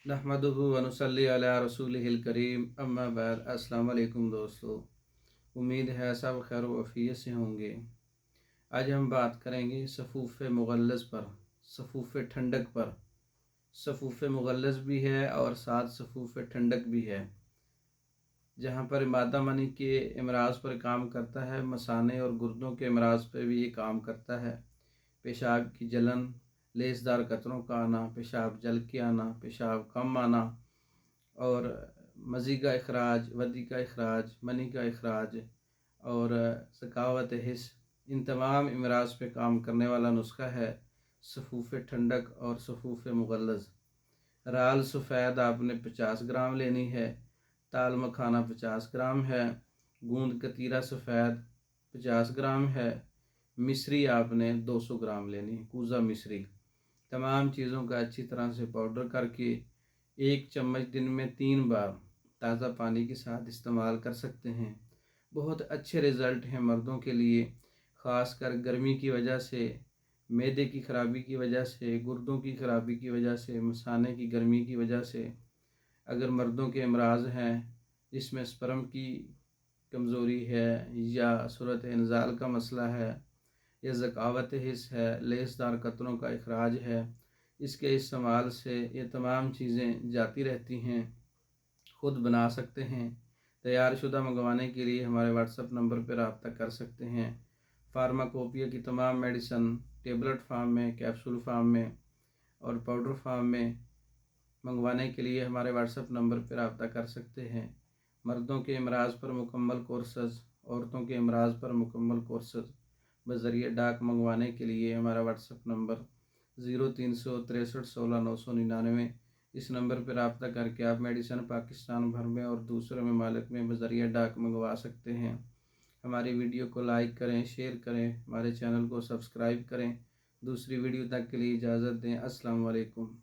नहमदुहु व नुसल्ली अला रसूलिहिल करीम अम्मा बाद। अस्सलाम वालेकुम दोस्तों, उम्मीद है सब खैर व आफियत से होंगे। आज हम बात करेंगे सफ़ूफ़ मुग़ल्लज़ पर, सफ़ूफ़ ठंडक पर। सफ़ूफ़ मुग़ल्लज़ भी है और साथ सफ़ूफ़ ठंडक भी है, जहाँ पर मादा मनी के अमराज पर काम करता है, मसाने और गुर्दों के अमराज पर भी ये काम करता है। पेशाब की जलन, लेसदार कतरों का आना, पेशाब जल के आना, पेशाब कम आना और मज़ी का अखराज, वदी का अखराज, मनी का अखराज और सकावत हिस्स, इन तमाम अमराज पे काम करने वाला नुस्खा है सफ़ूफ़ ठंडक और सफ़ूफ़ मुग़ल्लज़। राल सफ़ेद आपने 50 ग्राम लेनी है, ताल मखाना 50 ग्राम है, गूंद कतीरा सफ़ेद 50 ग्राम है, मिश्री आपने 200 ग्राम लेनी है, कूज़ा मिश्री। तमाम चीज़ों का अच्छी तरह से पाउडर करके 1 चम्मच दिन में 3 बार ताज़ा पानी के साथ इस्तेमाल कर सकते हैं। बहुत अच्छे रिज़ल्ट हैं मर्दों के लिए, ख़ासकर गर्मी की वजह से, मैदे की ख़राबी की वजह से, गुर्दों की ख़राबी की वजह से, मसाने की गर्मी की वजह से। अगर मर्दों के अमराज हैं जिसमें स्पर्म की कमज़ोरी है या सूरत इंज़ाल का मसला है या ज़कावत हिस्स है, लेसदार कतरों का इखराज है, इसके इस्तेमाल से ये तमाम चीज़ें जाती रहती हैं। ख़ुद बना सकते हैं। तैयार शुदा मंगवाने के लिए हमारे व्हाट्सएप नंबर पर रब्ता कर सकते हैं। फार्माकोपिया की तमाम मेडिसन टेबलेट फार्म में, कैप्सूल फार्म में और पाउडर फार्म में मंगवाने के लिए हमारे व्हाट्सएप नंबर पर रब्ता कर सकते हैं। मर्दों के अमराज पर मुकम्मल कोर्सेज़, औरतों के अमराज पर मुकम्मल कोर्सेज़ बज़रिए डाक मंगवाने के लिए हमारा व्हाट्सएप नंबर 036316 999। इस नंबर पर रब्ता करके आप मेडिसन पाकिस्तान भर में और दूसरे ममालिक में बज़रिए डाक मंगवा सकते हैं। हमारी वीडियो को लाइक करें, शेयर करें, हमारे चैनल को सब्सक्राइब करें। दूसरी वीडियो तक के लिए इजाज़त दें। अस्सलाम वालेकुम।